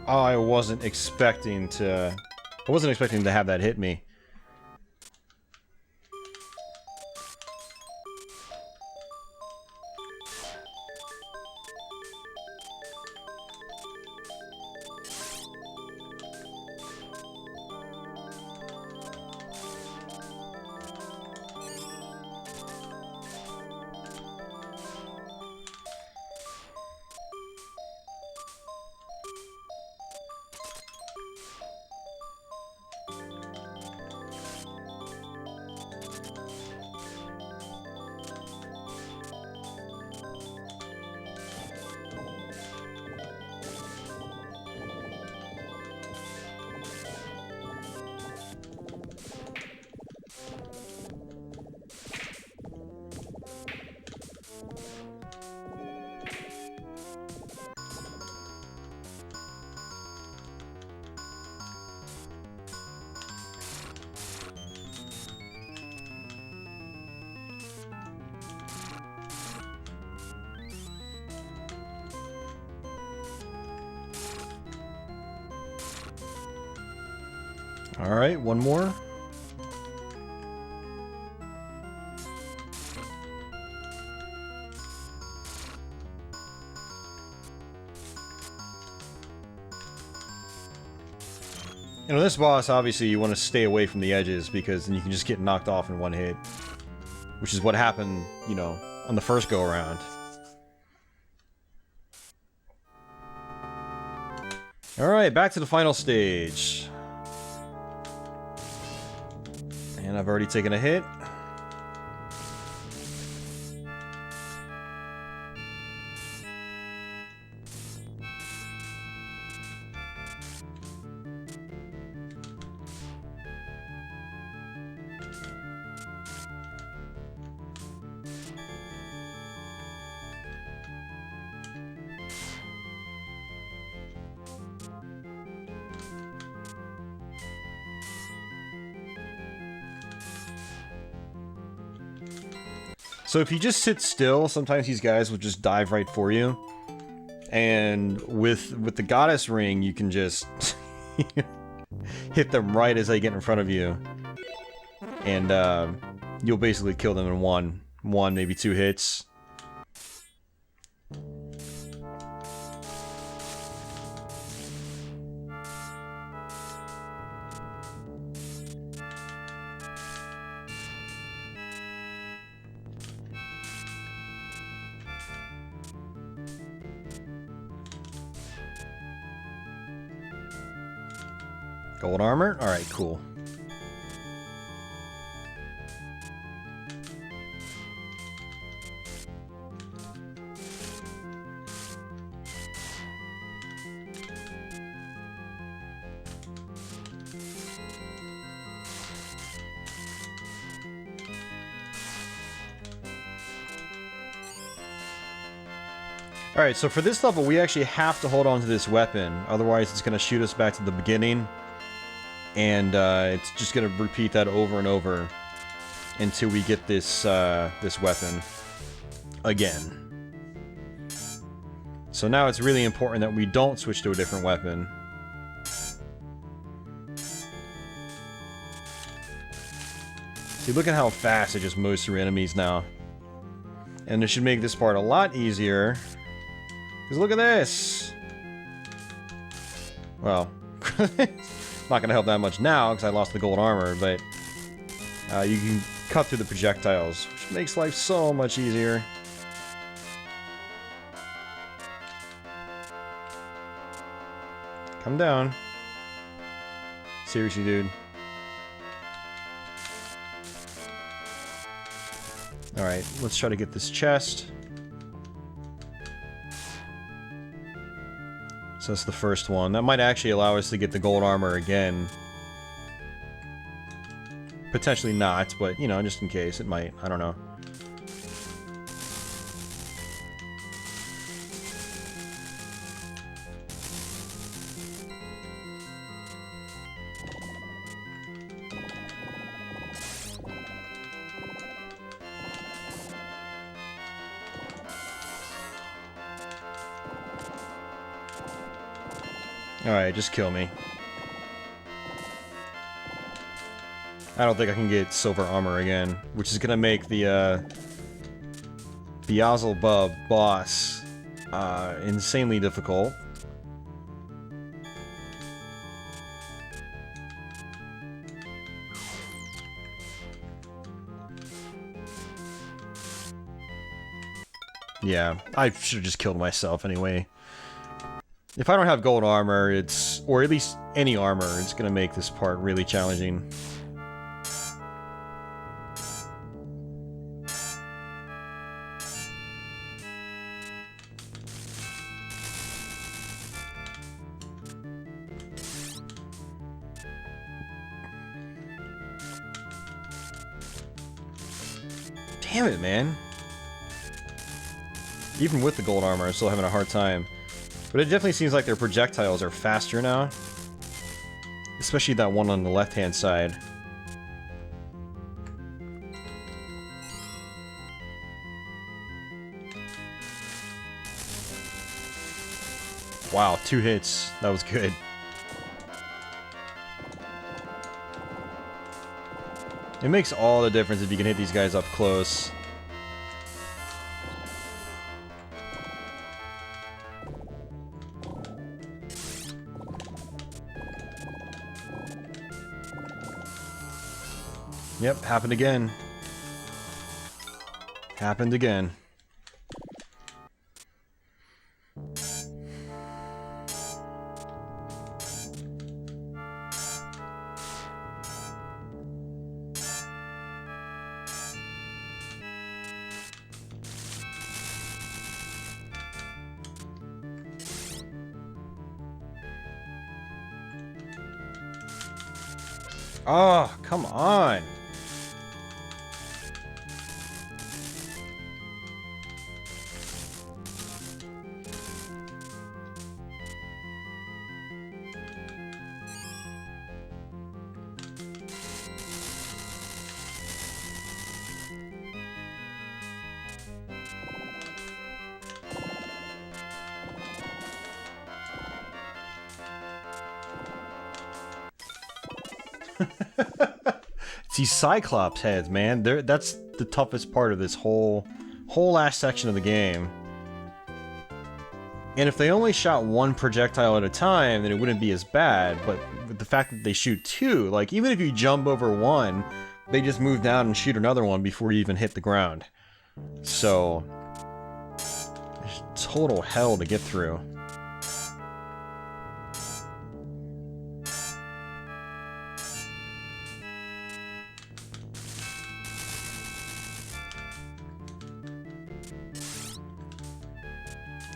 S1: I wasn't expecting to have that hit me. Alright, one more. You know, this boss, obviously, you want to stay away from the edges, because then you can just get knocked off in one hit. Which is what happened, you know, on the first go-around. Alright, back to the final stage. And I've already taken a hit. So if you just sit still, sometimes these guys will just dive right for you. And with the goddess ring, you can just hit them right as they get in front of you. And you'll basically kill them in one, maybe two hits. Gold armor? Alright, cool. Alright, so for this level, we actually have to hold on to this weapon. Otherwise, it's going to shoot us back to the beginning. And it's just going to repeat that over and over until we get this this weapon again. So now it's really important that we don't switch to a different weapon. See, look at how fast it just mows through enemies now. And this should make this part a lot easier Because look at this! Well, not going to help that much now because I lost the gold armor, but you can cut through the projectiles, which makes life so much easier. Come down. Seriously, dude. Alright, let's try to get this chest. So that's the first one. That might actually allow us to get the gold armor again. Potentially not, but, you know, just in case. It might. I don't know. Alright, just kill me. I don't think I can get silver armor again, which is gonna make the Beelzebub boss insanely difficult. Yeah, I should have just killed myself anyway. If I don't have gold armor, it's... or at least any armor, it's gonna make this part really challenging. Damn it, man. Even with the gold armor, I'm still having a hard time. But it definitely seems like their projectiles are faster now. Especially that one on the left-hand side. Wow, 2 hits. That was good. It makes all the difference if you can hit these guys up close. Yep, happened again. Happened again. Oh, come on. It's these Cyclops heads, man. That's the toughest part of this whole last section of the game. And if they only shot one projectile at a time, then it wouldn't be as bad. But with the fact that they shoot 2, like, even if you jump over one, they just move down and shoot another one before you even hit the ground. So, it's total hell to get through.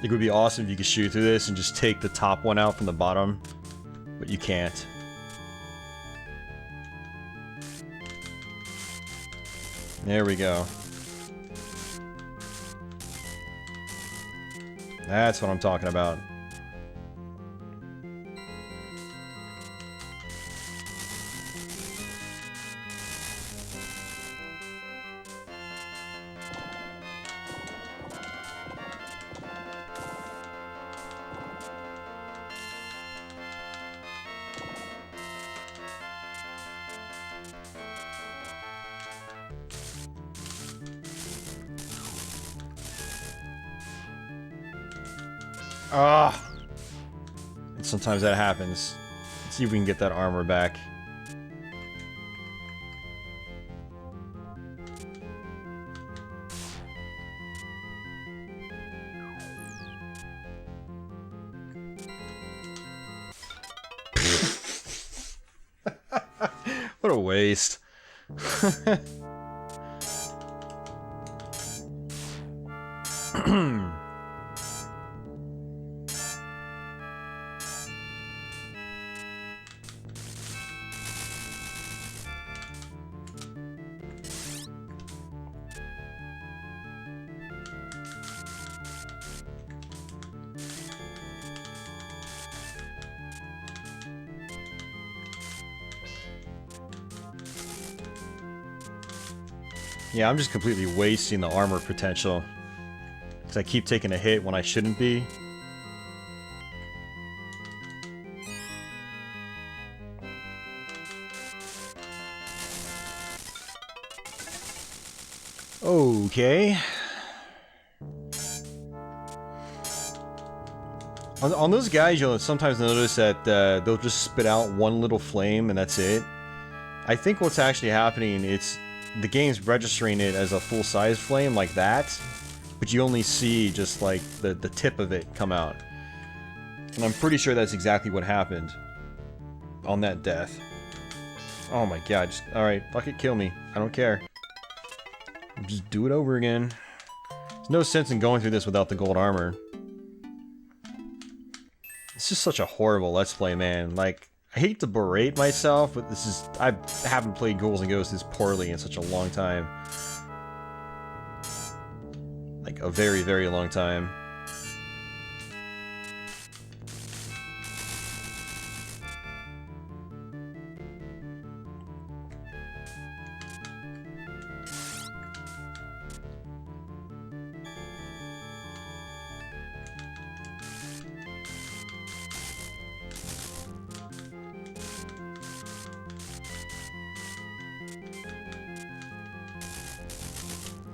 S1: It would be awesome if you could shoot through this and just take the top one out from the bottom, but you can't. There we go. That's what I'm talking about. Ah! And sometimes that happens. Let's see if we can get that armor back. What a waste. Yeah, I'm just completely wasting the armor potential. Because I keep taking a hit when I shouldn't be. Okay. On those guys, you'll sometimes notice that they'll just spit out one little flame and that's it. I think what's actually happening, it's the game's registering it as a full-size flame like that, but you only see just like the tip of it come out. And I'm pretty sure that's exactly what happened on that death. Oh my god, just, alright, fuck it, kill me. I don't care. Just do it over again. There's no sense in going through this without the gold armor. It's just such a horrible Let's Play, man. Like, I hate to berate myself, but this is... I haven't played Ghouls and Ghosts this poorly in such a long time. Like, a very, very long time.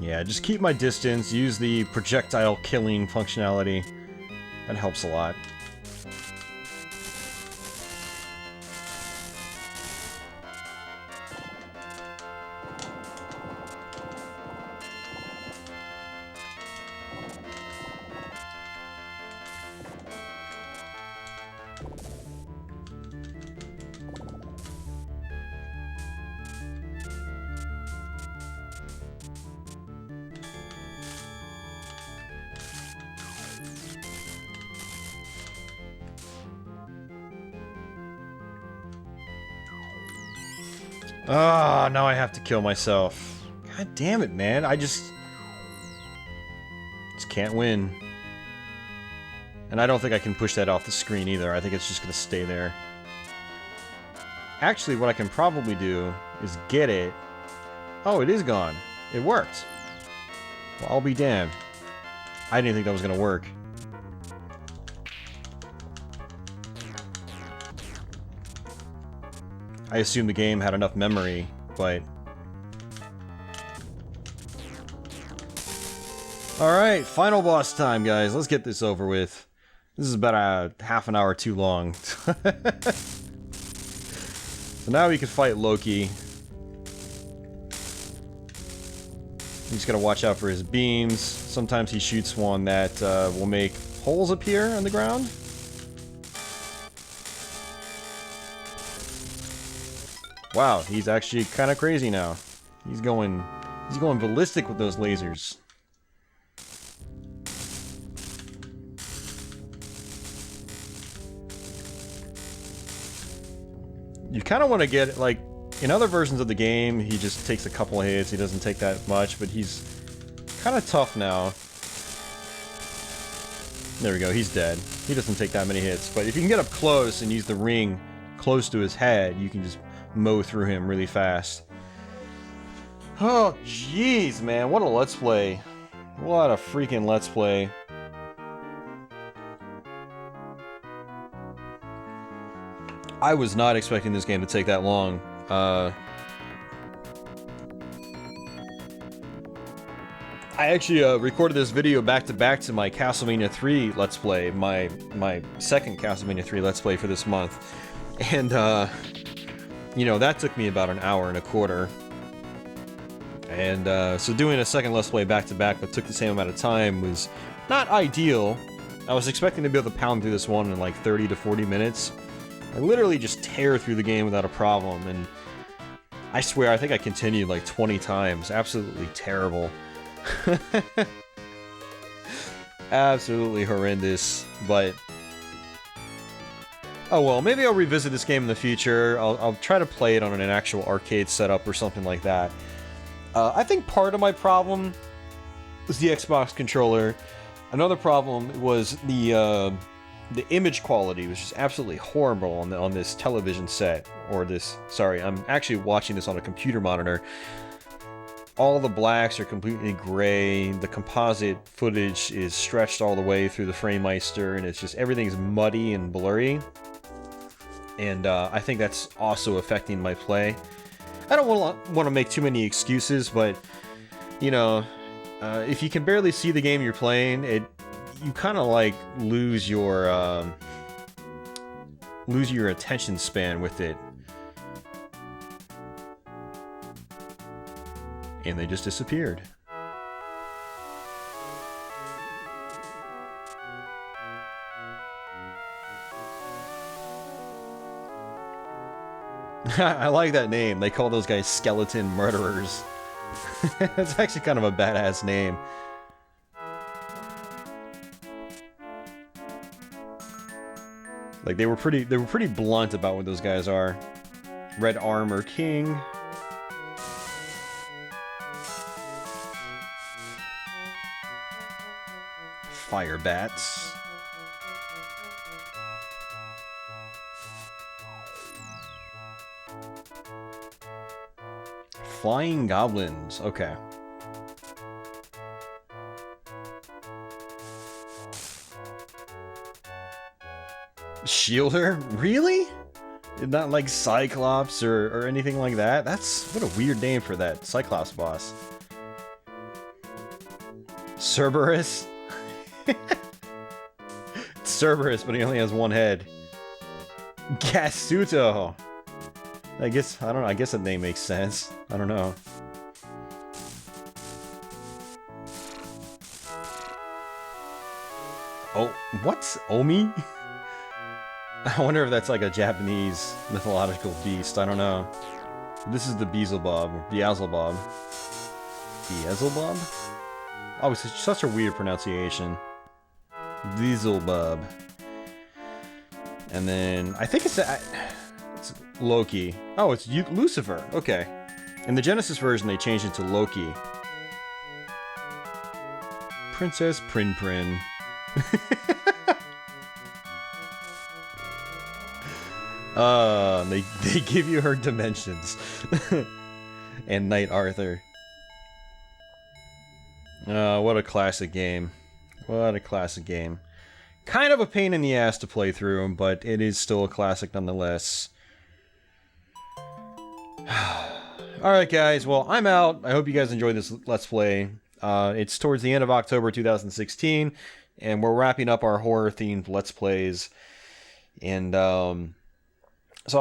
S1: Yeah, just keep my distance, use the projectile killing functionality. That helps a lot. Ah, now I have to kill myself. God damn it, man. I just can't win. And I don't think I can push that off the screen either. I think it's just gonna stay there. Actually, what I can probably do is get it. Oh, it is gone. It worked. Well, I'll be damned. I didn't think that was gonna work. I assumed the game had enough memory, but... Alright, final boss time, guys. Let's get this over with. This is about a half an hour too long. So now we can fight Loki. You just gotta watch out for his beams. Sometimes he shoots one that will make holes appear on the ground. Wow, he's actually kind of crazy now. He's going ballistic with those lasers. You kind of want to get, like, in other versions of the game, he just takes a couple of hits, he doesn't take that much, but he's kind of tough now. There we go, he's dead. He doesn't take that many hits, but if you can get up close and use the ring close to his head, you can just mow through him really fast. Oh, jeez, man, what a Let's Play. What a freaking Let's Play. I was not expecting this game to take that long. I actually recorded this video back to back to my Castlevania 3 Let's Play, my second Castlevania 3 Let's Play for this month, and you know, that took me about an hour and a quarter. And so doing a second Let's Play back to back that took the same amount of time was not ideal. I was expecting to be able to pound through this one in like 30 to 40 minutes. I literally just tear through the game without a problem, and I swear I think I continued like 20 times. Absolutely terrible. Absolutely horrendous, but oh well, maybe I'll revisit this game in the future. I'll try to play it on an actual arcade setup or something like that. I think part of my problem was the Xbox controller. Another problem was the image quality was just absolutely horrible on this television set, or this, sorry, I'm actually watching this on a computer monitor. All the blacks are completely gray, the composite footage is stretched all the way through the FrameMeister, and it's just, everything's muddy and blurry. And I think that's also affecting my play. I don't want to make too many excuses, but, you know, if you can barely see the game you're playing, you kind of like lose your attention span with it. And they just disappeared. I like that name. They call those guys skeleton murderers. It's actually kind of a badass name. Like they were pretty blunt about what those guys are. Red Armor King. Fire bats. Flying goblins. Okay. Shielder? Really? Not like Cyclops or anything like that? That's... what a weird name for that Cyclops boss. Cerberus? It's Cerberus, but he only has one head. Gasuto! I guess, I don't know, I guess that name makes sense. I don't know. Oh, what's Omi? I wonder if that's like a Japanese mythological beast, I don't know. This is the Beelzebub, or Beelzebub. Beelzebub? Oh, it's such a weird pronunciation. Beelzebub. And then, I think it's Loki. Oh, it's Lucifer. Okay. In the Genesis version, they changed it to Loki. Princess Prin Prin. They give you her dimensions. And Knight Arthur. What a classic game. What a classic game. Kind of a pain in the ass to play through, but it is still a classic nonetheless. Alright guys, well, I'm out. I hope you guys enjoyed this Let's Play. It's towards the end of October 2016, and we're wrapping up our horror-themed Let's Plays. And, so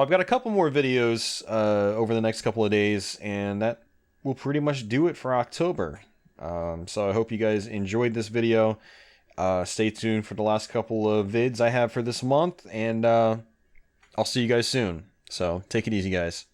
S1: I've got a couple more videos over the next couple of days, and that will pretty much do it for October. So I hope you guys enjoyed this video. Stay tuned for the last couple of vids I have for this month, and I'll see you guys soon. So take it easy, guys.